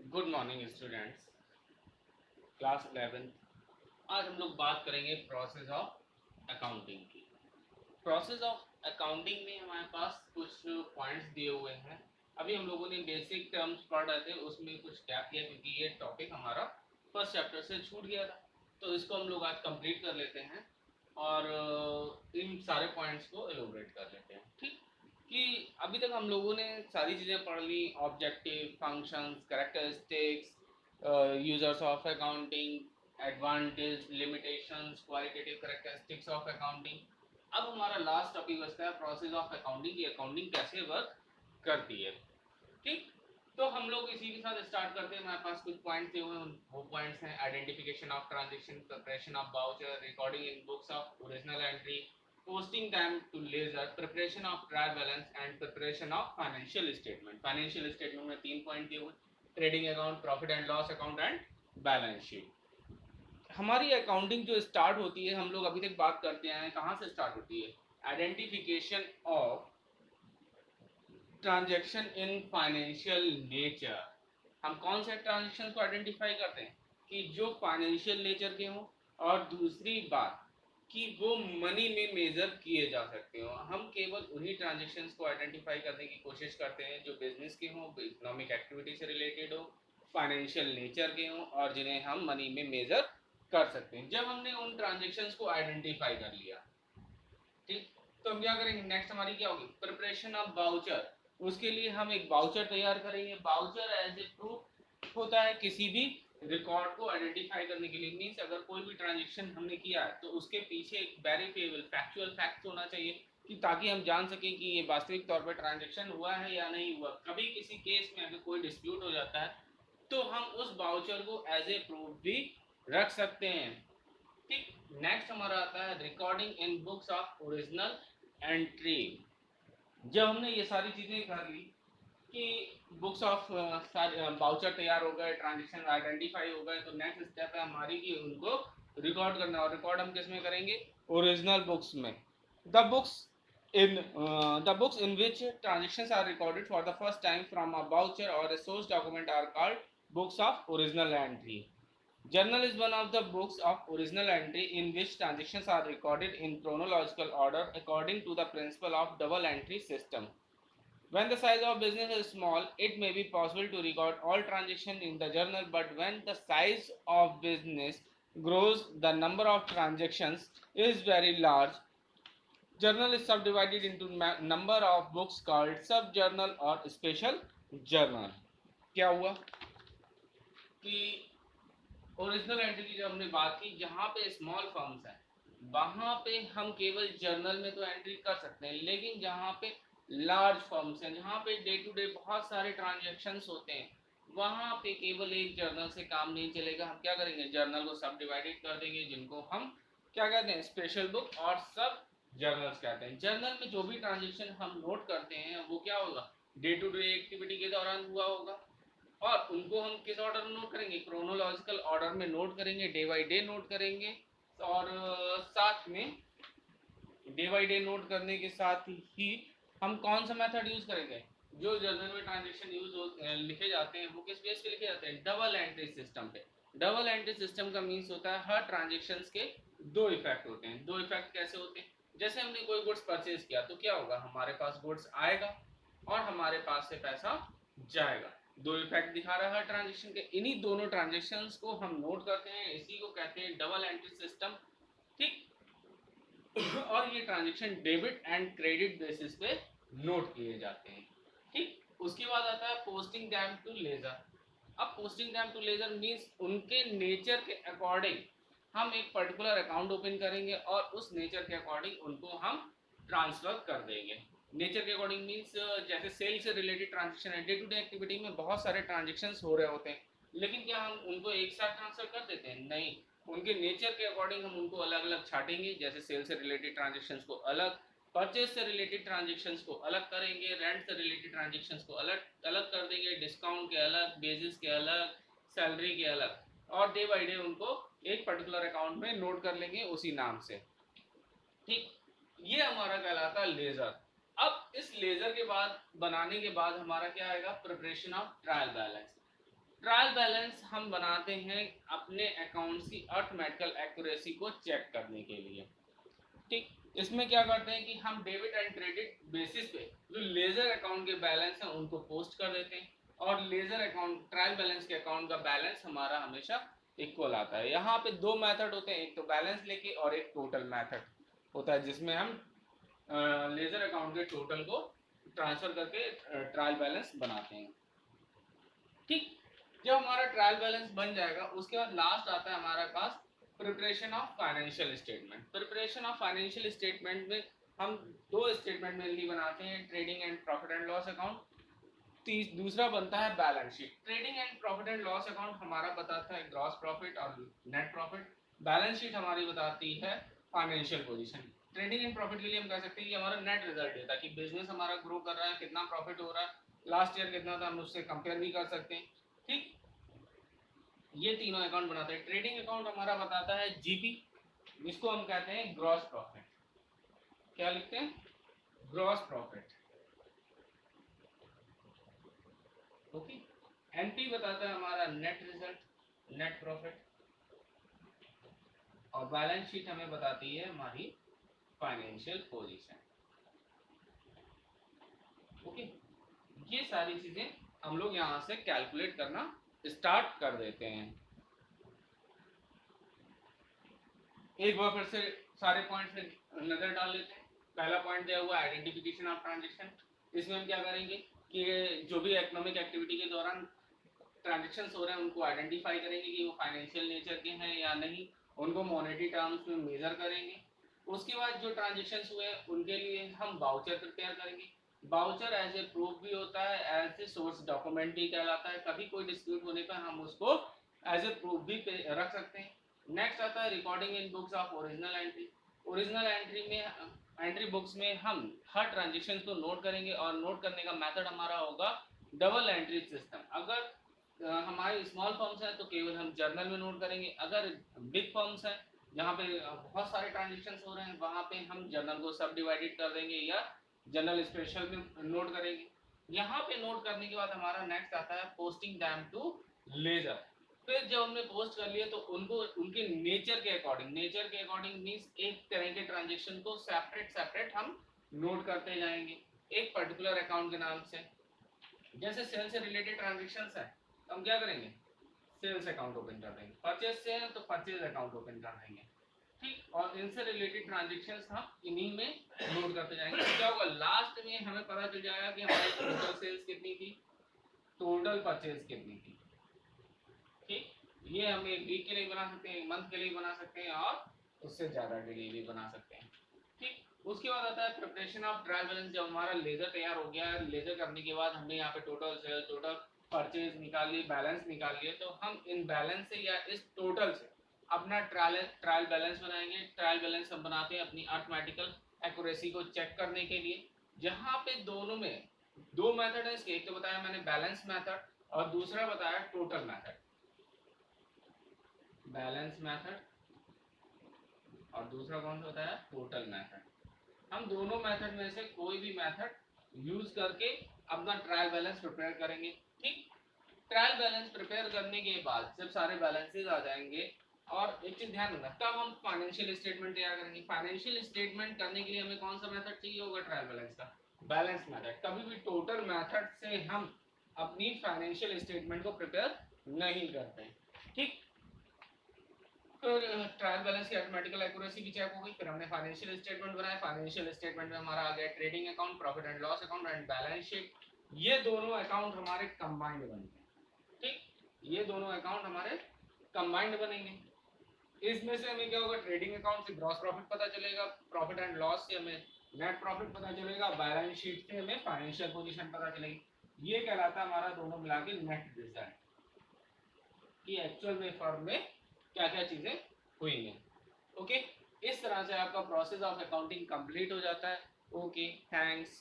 Good morning students, class 11। आज हम लोग बात करेंगे प्रोसेस ऑफ अकाउंटिंग की। प्रोसेस ऑफ अकाउंटिंग में हमारे पास कुछ पॉइंट्स दिए हुए हैं। अभी हम लोगों ने बेसिक टर्म्स पढ़ रहे थे, उसमें कुछ गैप किया क्योंकि ये टॉपिक हमारा फर्स्ट चैप्टर से छूट गया था। तो इसको हम लोग आज कंप्लीट कर लेते हैं और इन सारे पॉइंट्स को एलोबरेट कर लेते हैं। ठीक कि अभी तक हम लोगों ने सारी चीज़ें पढ़ ली, objective, functions, characteristics, users of accounting, advantage, limitations, qualitative characteristics of accounting. अब हमारा लास्ट टॉपिक बचता है प्रोसेस ऑफ अकाउंटिंग की अकाउंटिंग कैसे वर्क करती है। ठीक, तो हम लोग इसी के साथ स्टार्ट करते हैं। हमारे पास कुछ पॉइंट्स दिए हुए हैं, वो पॉइंट्स हैं identification of transaction, preparation of voucher, recording in books of original entry, posting them to ledger, preparation of trial balance and preparation of financial statement। Financial statement में 3 पॉइंट दिए हुए, trading account, profit and loss account and balance sheet. हमारी accounting जो start होती है, हम लोग अभी तक बात करते हैं कहाँ से स्टार्ट होती है, identification of transaction in financial nature. हम कौन से ट्रांजेक्शन को आइडेंटिफाई करते हैं कि जो फाइनेंशियल नेचर के हों, और दूसरी बात कि वो मनी में मेजर किए जा सकते हो। हम केवल उन्हीं ट्रांजेक्शन्स को आइडेंटिफाई करने की कोशिश करते हैं जो बिजनेस के हों, इकोनॉमिक एक्टिविटी से रिलेटेड हो, फाइनेंशियल नेचर के हों और जिन्हें हम मनी में मेजर कर सकते हैं। जब हमने उन ट्रांजेक्शन्स को आइडेंटिफाई कर लिया, ठीक, तो हम क्या करेंगे, नेक्स्ट हमारी क्या होगी, प्रिपरेशन ऑफ वाउचर। उसके लिए हम एक वाउचर तैयार करेंगे। वाउचर एज ए प्रूफ होता है किसी भी रिकॉर्ड को आइडेंटिफाई करने के लिए। मीन्स अगर कोई भी ट्रांजेक्शन हमने किया है तो उसके पीछे एक वेरीफिएबल फैक्चुअल फैक्ट होना चाहिए कि ताकि हम जान सकें कि ये वास्तविक तौर पर ट्रांजेक्शन हुआ है या नहीं हुआ। कभी किसी केस में अगर कोई डिस्प्यूट हो जाता है तो हम उस वाउचर को एज ए प्रूफ भी रख सकते हैं। ठीक, नेक्स्ट हमारा आता है recording in books of original entry. जब हमने ये सारी चीज़ें कर ली कि बुक्स ऑफ वाउचर तैयार हो गए, ट्रांजेक्शन आइडेंटिफाई हो गए, तो नेक्स्ट स्टेप है हमारी कि उनको रिकॉर्ड करना। और रिकॉर्ड हम किस में करेंगे, ओरिजिनल बुक्स में। The books in which transactions are recorded for the first time from a voucher or a source document are called books of original entry। Journal is one of the books of original entry in which transactions are recorded in chronological order according to the principle of double entry system। When the size of business is small, it may be possible to record all transactions in the journal, but when the size of business grows, the number of transactions is very large, journal is subdivided into number of books called subjournal or special journal। क्या हुआ कि original entry की जब हमने बात की, जहाँ पे स्मॉल फर्म्स हैं वहाँ पे हम केवल जर्नल में तो एंट्री कर सकते हैं, लेकिन जहाँ पे लार्ज फर्म्स हैं, जहाँ पे डे टू डे बहुत सारे ट्रांजेक्शन्स होते हैं, वहाँ पे केवल एक जर्नल से काम नहीं चलेगा। हम क्या करेंगे, जर्नल को सब डिवाइडेड कर देंगे, जिनको हम क्या कहते हैं, स्पेशल बुक और सब जर्नल्स कहते हैं। जर्नल में जो भी ट्रांजेक्शन हम नोट करते हैं वो क्या होगा, डे टू डे एक्टिविटी के दौरान हुआ होगा, और उनको हम किस ऑर्डर में नोट करेंगे, क्रोनोलॉजिकल ऑर्डर में नोट करेंगे, डे बाई डे नोट करेंगे। और साथ में डे बाई डे नोट करने के साथ ही हम कौन सा मेथड यूज करेंगे, जो जर्नल में ट्रांजेक्शन लिखे जाते हैं वो किस बेस पे लिखे जाते हैं, डबल एंट्री सिस्टम पे। डबल एंट्री सिस्टम का मीन्स होता है हर ट्रांजेक्शन के दो इफेक्ट होते हैं। दो इफेक्ट कैसे होते हैं, जैसे हमने कोई गुड्स परचेज किया तो क्या होगा, हमारे पास गुड्स आएगा और हमारे पास से पैसा जाएगा। दो इफेक्ट दिखा रहा है ट्रांजेक्शन के। इन्हीं दोनों ट्रांजेक्शन्स को हम नोट करते हैं, इसी को कहते हैं डबल एंट्री सिस्टम। ठीक, और ये transaction debit and credit basis पे नोट किए जाते हैं। ठीक, उसके बाद आता है पोस्टिंग दैम टू लेजर। अब posting them to ledger means उनके नेचर के अकॉर्डिंग हम एक पर्टिकुलर अकाउंट ओपन करेंगे और उस नेचर के अकॉर्डिंग उनको हम ट्रांसफर कर देंगे। नेचर के अकॉर्डिंग मीन्स जैसे सेल से रिलेटेड ट्रांजेक्शन है, डे टू डे एक्टिविटी में बहुत सारे ट्रांजेक्शन हो रहे होते हैं, लेकिन क्या हम उनको एक साथ ट्रांसफर कर देते हैं, नहीं। उनके नेचर के अकॉर्डिंग हम उनको अलग अलग छाटेंगे। जैसे सेल से रिलेटेड ट्रांजेक्शन्स को अलग, परचेज से रिलेटेड ट्रांजेक्शन्स को अलग करेंगे, रेंट से रिलेटेड ट्रांजेक्शन्स को अलग अलग कर देंगे, डिस्काउंट के अलग, बेसिस के अलग, सैलरी के अलग, और डे बाई डे उनको एक पर्टिकुलर अकाउंट में नोट कर लेंगे उसी नाम से। ठीक, ये हमारा कहलाता है लेजर। अब इस लेजर के बाद बनाने के बाद हमारा क्या आएगा, preparation of trial balance. Trial balance हम बनाते हैं अपने अकाउंट्स की अर्थमेटिकल एक्यूरेसी को चेक करने के लिए। ठीक, इसमें क्या करते हैं कि हम डेबिट एंड क्रेडिट बेसिस पे जो लेजर अकाउंट के बैलेंस हैं उनको पोस्ट कर देते हैं, और लेजर अकाउंट ट्रायल बैलेंस के अकाउंट का बैलेंस हमारा हमेशा इक्वल आता है। यहाँ पे दो मेथड होते हैं, एक तो बैलेंस लेके और एक टोटल मेथड होता है, जिसमें हम लेजर अकाउंट के टोटल को ट्रांसफर करके ट्रायल बैलेंस बनाते हैं। ठीक, जब हमारा ट्रायल बैलेंस बन जाएगा उसके बाद लास्ट आता है हमारे पास preparation of financial statement. Preparation of financial statement में हम दो स्टेटमेंट मेनली बनाते हैं, trading and profit and loss account, दूसरा बनता है balance sheet. Trading and profit and loss account हमारा बताता है ग्रॉस प्रॉफिट और नेट प्रॉफिट, बैलेंस शीट हमारी बताती है financial position. Trading and profit के लिए हम कह सकते हैं कि हमारा नेट रिजल्ट देता है कि बिजनेस हमारा ग्रो कर रहा है, कितना प्रॉफिट हो रहा है, लास्ट ईयर कितना था, हम उससे कंपेयर भी कर सकते हैं। ठीक, ये तीनों अकाउंट बनाते हैं। ट्रेडिंग अकाउंट हमारा बताता है जीपी, जिसको हम कहते हैं ग्रॉस प्रॉफिट। क्या लिखते हैं? Gross profit. ओके, एनपी बताता है हमारा नेट रिजल्ट, नेट प्रॉफिट, और बैलेंस शीट हमें बताती है हमारी फाइनेंशियल पोजीशन। ओके, ये सारी चीजें हम लोग यहाँ से कैलकुलेट करना स्टार्ट कर देते हैं। एक बार फिर से सारे पॉइंट्स पे नजर डाल लेते हैं। पहला पॉइंट दिया हुआ आइडेंटिफिकेशन ऑफ ट्रांजेक्शन। इसमें हम क्या करेंगे कि जो भी इकोनॉमिक एक्टिविटी के दौरान ट्रांजेक्शन हो रहे हैं उनको आइडेंटिफाई करेंगे कि वो फाइनेंशियल नेचर के हैं या नहीं, उनको मॉनेटरी टर्म्स में मेजर करेंगे। उसके बाद जो ट्रांजेक्शन हुए हैं उनके लिए हम वाउचर प्रिपेयर करेंगे। वाउचर एज ए प्रूफ भी होता है, एज ए सोर्स डॉक्यूमेंट भी कहलाता है। कभी कोई डिस्प्यूट होने पर हम उसको एज ए प्रूफ भी रख सकते हैं। नेक्स्ट आता है recording in books of original entry. Original entry में एंट्री बुक्स में हम हर ट्रांजेक्शन को नोट करेंगे, और नोट करने का मेथड हमारा होगा डबल एंट्री सिस्टम। अगर हमारे स्मॉल फर्म्स हैं तो केवल हम जर्नल में नोट करेंगे, अगर बिग फर्म्स हैं जहाँ पे बहुत सारे ट्रांजेक्शन हो रहे हैं वहाँ पे हम जर्नल को सब डिवाइडेड कर देंगे या जर्नल स्पेशल में नोट करेंगे। यहाँ पे नोट करने के बाद हमारा नेक्स्ट आता है पोस्टिंग दैम टू लेजर। फिर जब हमने पोस्ट कर लिया तो उनको उनके नेचर के अकॉर्डिंग मीन्स एक तरह के ट्रांजेक्शन को सेपरेट हम नोट करते जाएंगे एक पर्टिकुलर अकाउंट के नाम से। जैसे सेल से रिलेटेड ट्रांजेक्शंस है तो हम क्या करेंगे, सेल्स अकाउंट ओपन कर देंगे। परचेज से है तो परचेज अकाउंट ओपन कर देंगे। ठीक, और इनसे रिलेटेड ट्रांजेक्शंस हम इन्हीं में नोट करते जाएंगे। तो क्या होगा, लास्ट में हमें पता चल जाएगा कि हमारी टोटल सेल्स कितनी थी, टोटल परचेज कितनी थी। ठीक, ये हम एक वीक के लिए बना सकते हैं, एक मंथ के लिए बना सकते हैं, और उससे ज़्यादा के लिए भी बना सकते हैं। ठीक, उसके बाद आता है प्रिपरेशन ऑफ ट्रायल बैलेंस। जब हमारा लेजर तैयार हो गया है, लेजर करने के बाद हमने यहाँ पे टोटल सेल, टोटल परचेज निकाल लिए, बैलेंस निकाल लिए, तो हम इन बैलेंस से या इस टोटल से अपना ट्रायल बैलेंस बनाएंगे। ट्रायल बैलेंस हम बनाते हैं अपनी अर्थमेटिकल एक्यूरेसी को चेक करने के लिए, जहाँ पे दोनों में दो मेथड है इसके। एक तो बताया मैंने बैलेंस मेथड, और दूसरा बताया टोटल मेथड। बैलेंस मेथड और दूसरा कौन सा बताया, टोटल मेथड। हम दोनों मेथड में से कोई भी मेथड यूज करके अपना ट्रायल बैलेंस प्रिपेयर करेंगे। ठीक, ट्रायल बैलेंस प्रिपेयर करने के बाद जब सारे बैलेंसेस आ जाएंगे, और एक चीज ध्यान रखना, तब हम फाइनेंशियल स्टेटमेंट तैयार करेंगे। फाइनेंशियल स्टेटमेंट करने के लिए हमें कौन सा मेथड चाहिए होगा, ट्रायल बैलेंस का, बैलेंस मेथड। कभी भी टोटल मेथड से हम अपनी फाइनेंशियल स्टेटमेंट को प्रिपेयर नहीं करते। ठीक, फिर ट्रायल बैलेंस की अर्थमेटिकल एक्यूरेसी भी चेक हो गई। फिर हमने फाइनेंशियल स्टेटमेंट बनाया। फाइनेंशियल स्टेटमेंट में हमारा आ गया trading account, profit and loss account and balance sheet. ये दोनों अकाउंट हमारे कंबाइंड बनेंगे। ठीक, ये दोनों अकाउंट हमारे कंबाइंड बनेंगे। इसमें से हमें क्या होगा, ट्रेडिंग अकाउंट से ग्रॉस प्रॉफिट पता चलेगा, प्रॉफिट एंड लॉस से हमें नेट प्रॉफिट पता चलेगा, बैलेंस शीट से हमें फाइनेंशियल पोजीशन पता चलेगी। ये कहलाता है हमारा दोनों मिला के नेट रिजल्ट, कि एक्चुअल में फर्म में क्या क्या चीजें हुई हैं। ओके, इस तरह से आपका प्रोसेस ऑफ अकाउंटिंग कंप्लीट हो जाता है। Okay, thanks.